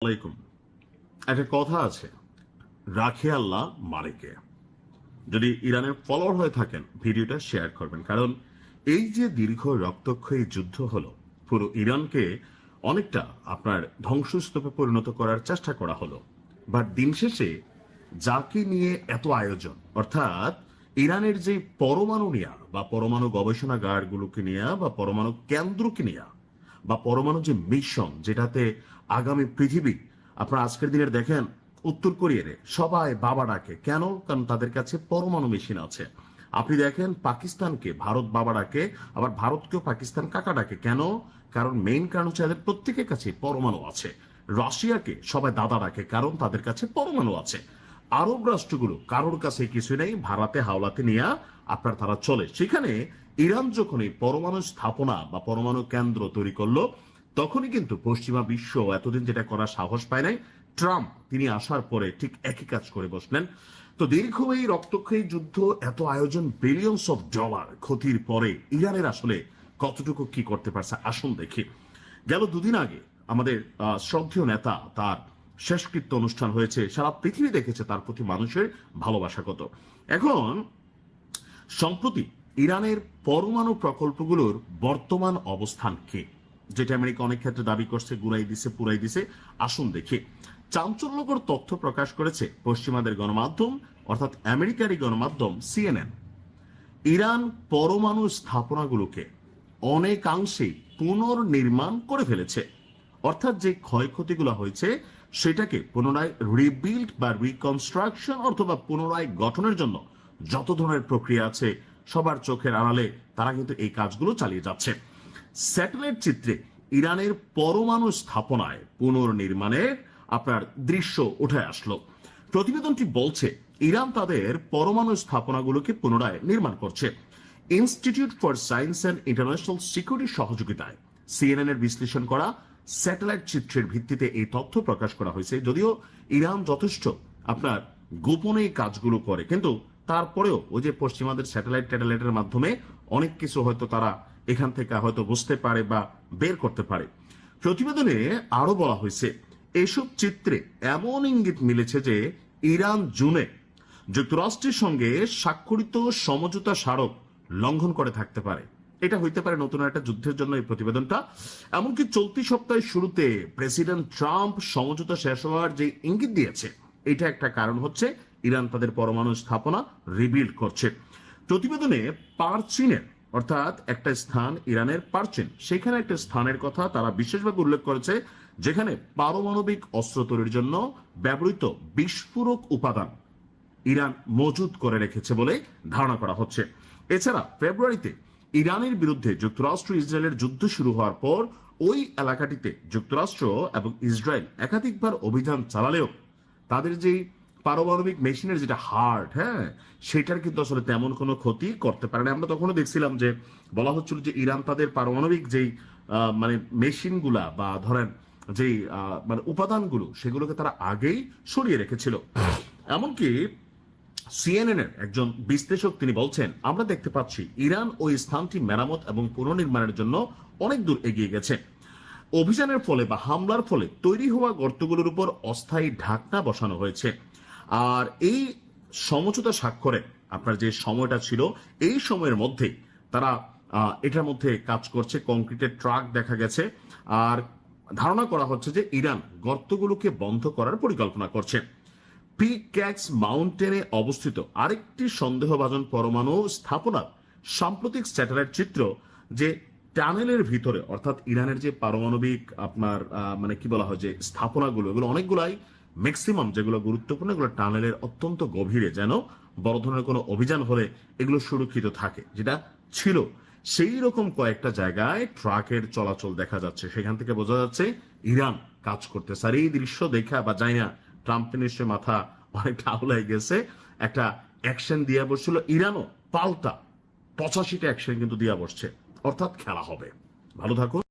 আলাইকুম। একটা কথা আছে, রাখে আল্লাহ মারেকে। যদি ইরানের ফলোয়ার হয়ে থাকেন ভিডিওটা শেয়ার করবেন, কারণ এই যে দীর্ঘ রক্তক্ষয়ী যুদ্ধ হলো, পুরো ইরানকে অনেকটা আপনার ধ্বংসস্তূপে পরিণত করার চেষ্টা করা হলো। বাট দিন শেষে যাকে নিয়ে এত আয়োজন, অর্থাৎ ইরানের যে পরমাণু নিয়ে বা পরমাণু গবেষণাগারগুলোকে নিয়ে বা পরমাণু কেন্দ্রকে নিয়ে বা পরমাণু যে মিশন, যেটাতে আগামী পৃথিবী, আপনারা আজকের দিনের দেখেন উত্তর কোরিয়ারে সবাই বাবা ডাকে কেন? কারণ তাদের কাছে পরমাণু মেশিন আছে। আপনি দেখেন পাকিস্তানকে ভারত বাবা ডাকে, আবার ভারতকেও পাকিস্তান কাকা ডাকে কেন? কারণ মেইন কারণ হচ্ছে তাদের প্রত্যেকের কাছে পরমাণু আছে। রাশিয়াকে সবাই দাদা ডাকে কারণ তাদের কাছে পরমাণু আছে। আরব রাষ্ট্রগুলো কারোর কাছে কিছু নেই, ভাড়াতে হাওলাতে নিয়ে আপনার তারা চলে। সেখানে ইরান যখন এই পরমাণু স্থাপনা বা পরমাণু কেন্দ্র তৈরি করলো, তখনই কিন্তু পশ্চিমা বিশ্ব এতদিন যেটা করার সাহস পায় নাই, ট্রাম্প তিনি আসার পরে ঠিক একই কাজ করে বসলেন। তো দীর্ঘ এই রক্তক্ষয়ী যুদ্ধ, এত আয়োজন, বিলিয়নস অফ ডলার ক্ষতির পরে ইরানের আসলে কতটুকু কি করতে পারছে আসুন দেখি। গেল দুদিন আগে আমাদের শ্রদ্ধেয় নেতা তার শেষকৃত্য অনুষ্ঠান হয়েছে, সারা পৃথিবী দেখেছে তার প্রতি মানুষের ভালোবাসা কত। এখন সম্প্রতি ইরানের পরমাণু প্রকল্পগুলোর বর্তমান অবস্থান কি, যেটা আমেরিকা অনেক ক্ষেত্রে দাবি করছে গুড়াই দিছে পুরাই দিছে, আসুন দেখি। চাঞ্চল্যকর তথ্য প্রকাশ করেছে পশ্চিমাদের গণমাধ্যম, অর্থাৎ আমেরিকারই গণমাধ্যম সিএনএন। ইরান পরমাণু স্থাপনাগুলোকে অনেকাংশেই পুনর্নির্মাণ করে ফেলেছে। অর্থাৎ যে ক্ষয়ক্ষতিগুলো হয়েছে সেটাকে পুনরায় রিবিল্ড বা রিকনস্ট্রাকশন অথবা পুনরায় গঠনের জন্য যত ধরনের প্রক্রিয়া আছে সবার চোখের আড়ালে তারা কিন্তু এই কাজগুলো চালিয়ে যাচ্ছে। স্যাটেলাইট চিত্রে ইরানের পরমাণু স্থাপনায় পুনর্নির্মাণের আপনার দৃশ্য উঠে আসলো। প্রতিবেদনটি বলছে ইরান তাদের পরমাণু স্থাপনাগুলোকে পুনরায় নির্মাণ করছে। Institute for science and international সিকিউরিটির সহযোগিতায় সিএনএন এর বিশ্লেষণ করা স্যাটেলাইট চিত্রের ভিত্তিতে এই তথ্য প্রকাশ করা হয়েছে। যদিও ইরান যথেষ্ট আপনার গোপনে কাজগুলো করে, কিন্তু তারপরেও ওই যে পশ্চিমাদের স্যাটেলাইটের মাধ্যমে অনেক কিছু হয়তো তারা এখান থেকে হয়তো বুঝতে পারে বা বের করতে পারে। প্রতিবেদনে আরো বলা হয়েছে এসব চিত্রে এমন ইঙ্গিত মিলেছে যে ইরান জুনে যুক্তরাষ্ট্রের সঙ্গে স্বাক্ষরিত সমঝোতা স্মারক লঙ্ঘন করে থাকতে পারে। এটা হইতে পারে নতুন একটা যুদ্ধের জন্য এই প্রতিবেদনটা। এমনকি চলতি সপ্তাহের শুরুতে প্রেসিডেন্ট ট্রাম্প সমঝোতা শেষ হওয়ার যে ইঙ্গিত দিয়েছে, এটা একটা কারণ হচ্ছে ইরান তাদের পরমাণু স্থাপনা রিবিল্ড করছে। প্রতিবেদনে পারচিনের, অর্থাৎ একটা স্থান ইরানের পারচিন, সেখানে একটা স্থানের কথা তারা বিশেষভাবে উল্লেখ করেছে যেখানে পারমাণবিক অস্ত্র তৈরির জন্য ব্যবহৃত বিস্ফোরক উপাদান ইরান মজুদ করে রেখেছে বলে ধারণা করা হচ্ছে। এছাড়া ফেব্রুয়ারিতে ইরানের বিরুদ্ধে যুক্তরাষ্ট্র ইসরায়েলের যুদ্ধ শুরু হওয়ার পর ওই এলাকাটিতে যুক্তরাষ্ট্র এবং ইসরায়েল একাধিকবার অভিযান চালালেও তাদের যে পারমাণবিক মেশিনের যেটা হার্ট, হ্যাঁ, সেটার কিন্তু আসলে তেমন কোনো ক্ষতি করতে পারে না। আমরা তখনও দেখছিলাম যে বলা হচ্ছিল যে ইরান তাদের পারমাণবিক যেই মানে মেশিনগুলা বা ধরেন যেই মানে উপাদানগুলো সেগুলোকে তারা আগেই সরিয়ে রেখেছিল। এমনকি সিএনএন এর একজন বিশ্লেষক তিনি বলছেন, আমরা দেখতে পাচ্ছি ইরান ওই স্থানটি মেরামত এবং পুনর্নির্মাণের জন্য অনেক দূর এগিয়ে গেছে। অভিযানের ফলে বা হামলার ফলে তৈরি হওয়া গর্তগুলোর উপর অস্থায়ী ঢাকনা বসানো হয়েছে। আর এই সমঝোতা স্বাক্ষরে আপনার যে সময়টা ছিল, এই সময়ের মধ্যে তারা এটার মধ্যে কাজ করছে। কংক্রিটের ট্রাক দেখা গেছে। আর ধারণা করা হচ্ছে যে ইরান গর্তগুলোকে বন্ধ করার পরিকল্পনা করছে। পিক্যাক্স মাউন্টেনে অবস্থিত আরেকটি সন্দেহভাজন পরমাণু স্থাপনার সাম্প্রতিক স্যাটেলাইট চিত্র, যে টানেলের ভিতরে, অর্থাৎ ইরানের যে পারমাণবিক আপনার মানে কি বলা হয় যে স্থাপনাগুলো, এগুলো অনেকগুলাই, ম্যাক্সিমাম যেগুলো গুরুত্বপূর্ণ এগুলো টানেলের অত্যন্ত গভীরে, যেন বড় ধরনের কোনো অভিযান হলে এগুলো সুরক্ষিত থাকে, যেটা ছিল সেই রকম কয়েকটা জায়গায় ট্রাকের চলাচল দেখা যাচ্ছে। সেখান থেকে বোঝা যাচ্ছে ইরান কাজ করতেছে। আর এই দৃশ্য দেখা বা যাই না, ট্রাম্পের নিশ্চয় মাথা অনেকটা আউলাই গেছে। একটা অ্যাকশন দিয়ে বসছিল, ইরানও পাল্টা 85টা অ্যাকশন কিন্তু দিয়া বসছে। অর্থাৎ খেলা হবে। ভালো থাকুন।